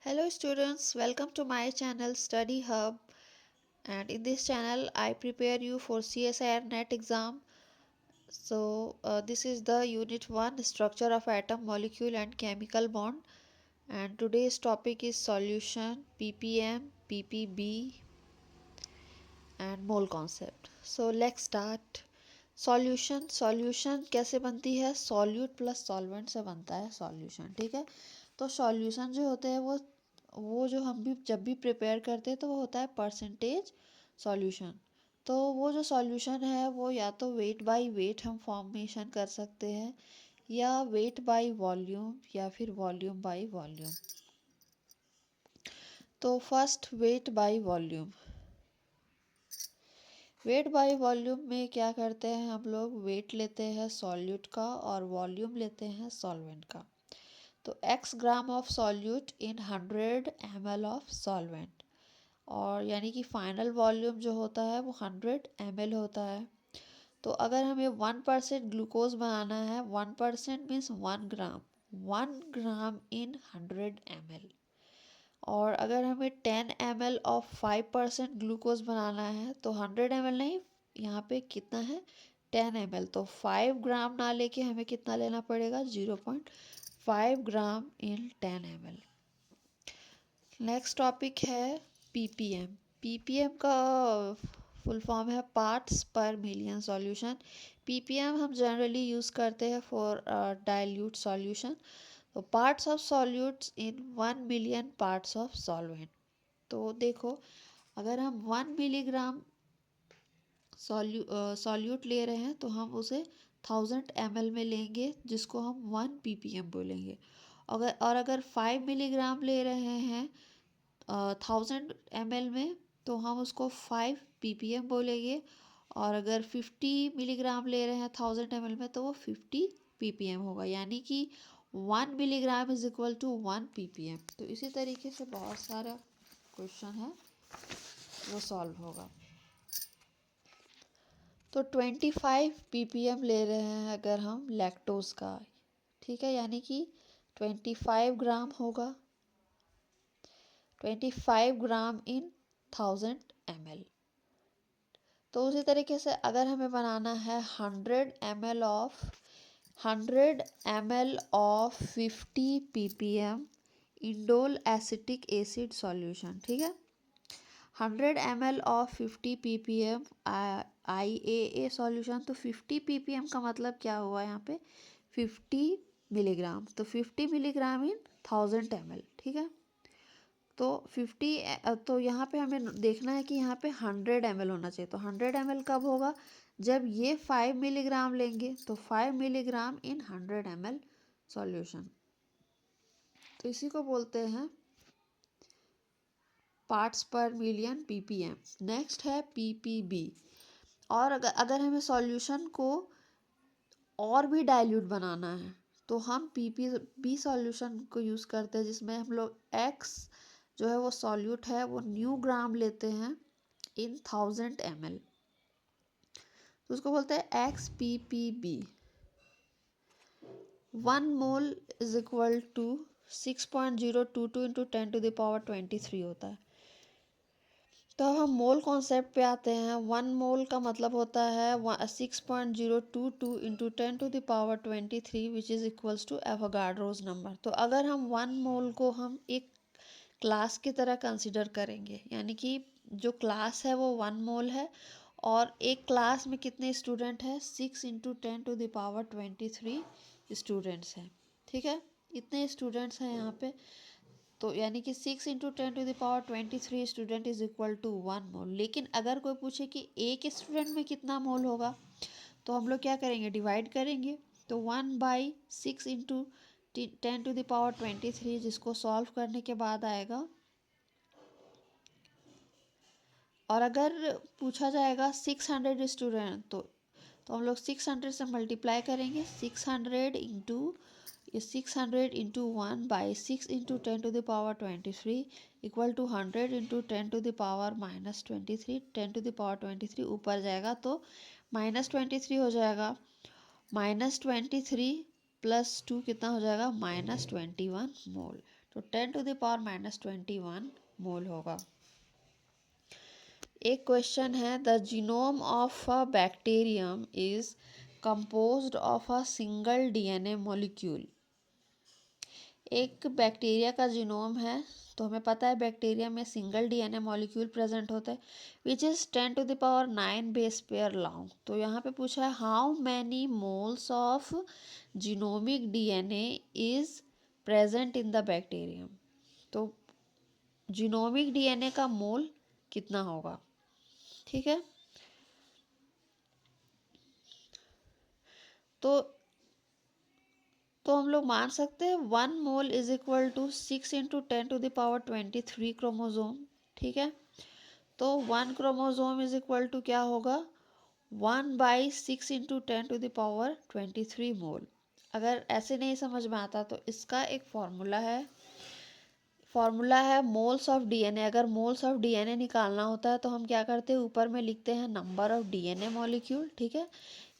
Hello students, welcome to my channel Study Hub, and in this channel I prepare you for CSIR NET exam. This is the unit 1 structure of atom, molecule and chemical bond, and today's topic is solution, ppm, ppb and mole concept. So let's start. Solution कैसे बनती है? Solute plus solvent से बनता है solution. ठीक है, तो solution जो होते हैं वो जो हम भी जब भी प्रिपेयर करते हैं तो वो होता है परसेंटेज सॉल्यूशन। तो वो जो सॉल्यूशन है वो या तो वेट बाय वेट हम फॉर्मेशन कर सकते हैं, या वेट बाय वॉल्यूम, या फिर वॉल्यूम बाय वॉल्यूम। तो first weight by volume. Weight by volume में क्या करते हैं हम लोग? वेट लेते हैं सॉल्यूट का और वॉल्यूम लेते हैं सॉल्वेंट का। तो x gram of solute in 100 ml of solvent, और यानी कि फाइनल वॉल्यूम जो होता है वो 100 ml होता है। तो अगर हमें 1% ग्लूकोज बनाना है, 1% मीन्स 1 ग्राम, 1 ग्राम इन 100 ml। और अगर हमें 10 ml ऑफ 5% ग्लूकोज बनाना है तो 100 ml नहीं, यहाँ पे कितना है 10 ml, तो 5 ग्राम ना लेके हमें कितना लेना पड़ेगा? 0.5 ग्राम इन 10 ml। नेक्स्ट टॉपिक है पीपीएम। पीपीएम का फुल फॉर्म है पार्ट्स पर मिलियन सॉल्यूशन। पीपीएम हम जनरली यूज़ करते हैं फॉर डाइल्यूट सॉल्यूशन। तो parts of solutes in 1 million parts of solvent. तो देखो, अगर हम 1 मिलीग्राम सॉल्यूट ले रहे हैं तो हम उसे 1000 ml में लेंगे, जिसको हम 1 ppm बोलेंगे। अगर 5 मिलीग्राम ले रहे हैं 1000 ml में तो हम उसको 5 ppm बोलेंगे। और अगर 50 मिलीग्राम ले रहे हैं 1000 ml में तो वो 50 ppm होगा, यानी कि 1 milligram is equal to 1 ppm। तो इसी तरीके से बहुत सारा क्वेश्चन है वो सॉल्व होगा। तो 25 ppm ले रहे हैं अगर हम लैक्टोज का, ठीक है, यानी कि 25 ग्राम होगा, 25 ग्राम इन 1000 ml। तो उसी तरीके से अगर हमें बनाना है 100 ml of 50 ppm indole acetic acid solution. ठीक है, 100 ml of 50 ppm IAA solution. तो 50 ppm का मतलब क्या हुआ यहाँ पे? 50 मिलीग्राम। तो 50 मिलीग्राम इन 1000 ml। ठीक है, तो 50, तो यहाँ पे हमें देखना है कि यहाँ पे 100 ml होना चाहिए। तो 100 ml कब होगा? जब ये 5 मिलीग्राम लेंगे, तो 5 मिलीग्राम इन 100 ml सॉल्यूशन। तो इसी को बोलते हैं पार्ट्स पर मिलियन ppm। नेक्स्ट है ppb। और अगर हमें सॉल्यूशन को और भी डाइल्यूट बनाना है तो हम ppb सॉल्यूशन को यूज़ करते हैं, जिसमें हम लोग x जो है वो सॉल्यूट है वो न्यू ग्राम लेते हैं इन 1000 ml। तो उसको बोलते हैं X P P B. 1 mole is equal to 6.022 into 10⁻23 होता है। तो हम मोल कॉन्सेप्ट पे आते हैं। 1 मोल का मतलब होता है 6.022 into 10⁻23 which is equals to Avogadro's number. तो अगर हम 1 मोल को हम एक क्लास की तरह कंसिडर करेंगे, यानी कि जो क्लास है वो 1 मोल है, और एक क्लास में कितने स्टूडेंट हैं? 6 इंटू 10⁻23 स्टूडेंट्स हैं। ठीक है, इतने स्टूडेंट्स हैं यहाँ पे। तो यानी कि 6 into 10⁻23 student is equal to 1 mole. लेकिन अगर कोई पूछे कि एक स्टूडेंट में कितना मोल होगा, तो हम लोग क्या करेंगे? डिवाइड करेंगे। तो 1/6 इंटू 10⁻23, जिसको सॉल्व करने के बाद आएगा। और अगर पूछा जाएगा 600 स्टूडेंट, तो हम लोग 600 से मल्टीप्लाई करेंगे। 600 into 1/6 into 10⁻23 equal to 100 into 10⁻⁻23। 10⁻23 ऊपर जाएगा तो -23 हो जाएगा। -23 + 2 कितना हो जाएगा? -21 मोल। तो 10⁻⁻21 मोल होगा। एक क्वेश्चन है, the genome of a bacterium is composed of a single DNA molecule. एक बैक्टीरिया का जीनोम है, तो हमें पता है बैक्टीरिया में सिंगल डीएनए मॉलिक्यूल प्रेजेंट होता है which is 10⁻9 base pair long. तो यहाँ पे पूछा है how many moles of genomic DNA is present in the bacterium. तो जीनोमिक डीएनए का मोल कितना होगा, ठीक है। तो हम लोग मान सकते हैं 1 mole is equal to 6 into 10⁻23 chromosome, ठीक है। तो 1 क्रोमोजोम इज इक्वल टू क्या होगा, 1/6 इंटू 10⁻23 मोल। अगर ऐसे नहीं समझ में आता तो इसका एक फॉर्मूला है मोल्स ऑफ डीएनए। अगर मोल्स ऑफ डीएनए निकालना होता है तो हम क्या करते हैं, ऊपर में लिखते हैं नंबर ऑफ डीएनए मॉलिक्यूल, ठीक है।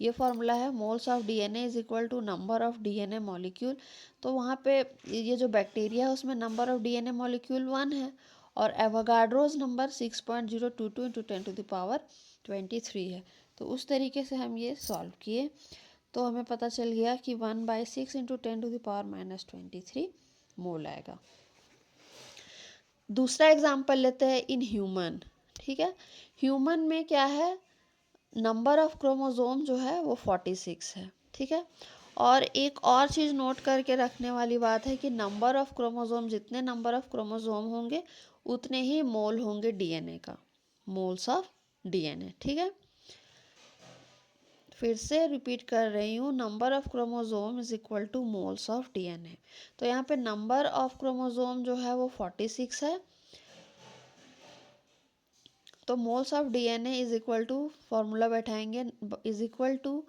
ये फॉर्मूला है moles of DNA is equal to number of DNA molecule. तो वहाँ पे ये जो बैक्टीरिया है उसमें नंबर ऑफ डीएनए मॉलिक्यूल 1 है और एवोगाड्रोज नंबर 6.022 इंटू 10⁻23 है। तो उस तरीके से हम ये सॉल्व किए तो हमें पता चल गया कि 1/6 इंटू 10⁻⁻23 मोल आएगा। दूसरा एग्जाम्पल लेते हैं इन ह्यूमन, ठीक है। ह्यूमन में क्या है, नंबर ऑफ क्रोमोजोम जो है वो 46 है, ठीक है। और एक और चीज़ नोट करके रखने वाली बात है कि नंबर ऑफ क्रोमोजोम, जितने नंबर ऑफ क्रोमोजोम होंगे उतने ही मोल होंगे डीएनए का, मोल्स ऑफ डीएनए, ठीक है। फिर से रिपीट कर रही हूँ, number of chromosome is equal two moles of DNA. तो यहाँ पे नंबर ऑफ क्रोमोजोम जो है वो 46 है, तो moles of DNA is equal to, formula बैठाएंगे, is equal to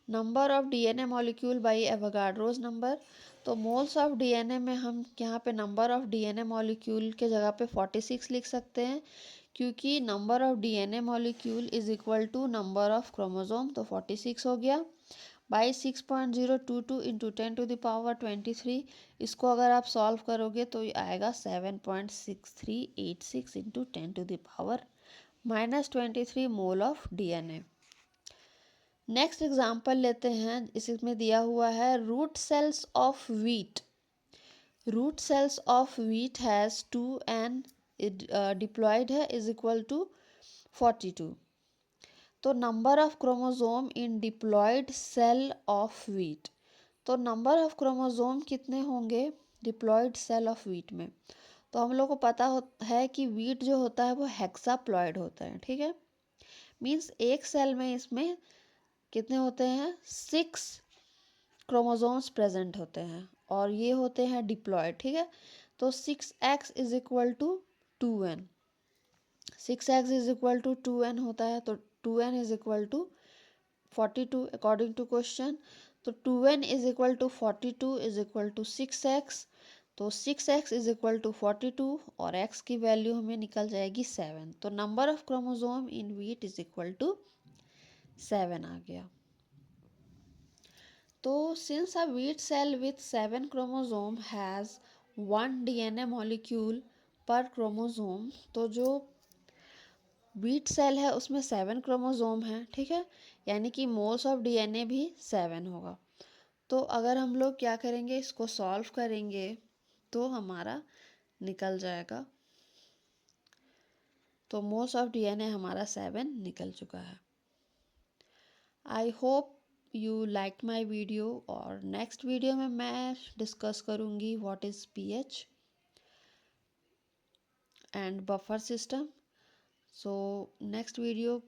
number of DNA molecule by Avogadro's number. तो मोल्स ऑफ डीएनए में हम यहाँ पे नंबर ऑफ डीएनए मॉलिक्यूल के जगह पे 46 लिख सकते हैं, क्योंकि number of DNA molecule is equal to number of chromosome, तो 46 हो गया बाई 6.022 इंटू 10⁻23। इसको अगर आप सॉल्व करोगे तो ये आएगा 7.6386 into 10⁻⁻23 mole of DNA. Next example लेते हैं, इसमें दिया हुआ है root cells of wheat. Root cells of wheat has 2n diploid है इज इक्वल टू 42। तो number of chromosome in diploid cell of wheat, तो नंबर ऑफ क्रोमोजोम कितने होंगे डिप्लॉयड सेल ऑफ व्हीट में। तो हम लोग को पता है कि व्हीट जो होता है वो हेक्साप्लॉयड होता है, ठीक है। मीन्स एक सेल में इसमें कितने होते हैं, 6 क्रोमोजोम्स प्रेजेंट होते हैं और ये होते हैं डिप्लॉयड, ठीक है। तो 6x is equal to 2n, 6x is equal to 2n होता है, तो 2n is equal to 42 according to question. तो 2n is equal to 42 is equal to 6x। तो 6x इज इक्वल टू 42 और x की वैल्यू हमें निकल जाएगी 7। तो number of chromosome in wheat is equal to 7 आ गया। तो since a wheat cell with 7 chromosome has 1 DNA molecule per chromosome, तो जो व्हीट सेल है उसमें 7 क्रोमोजोम है, ठीक है, यानी कि मोल्स ऑफ डीएनए भी 7 होगा। तो अगर हम लोग क्या करेंगे, इसको सॉल्व करेंगे तो हमारा निकल जाएगा, तो मोल्स ऑफ डीएनए हमारा 7 निकल चुका है। I hope you like my video, और नेक्स्ट वीडियो में मैं डिस्कस करूँगी what is pH and buffer system. So next video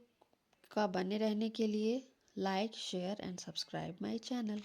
का बने रहने के लिए like, share and subscribe my channel.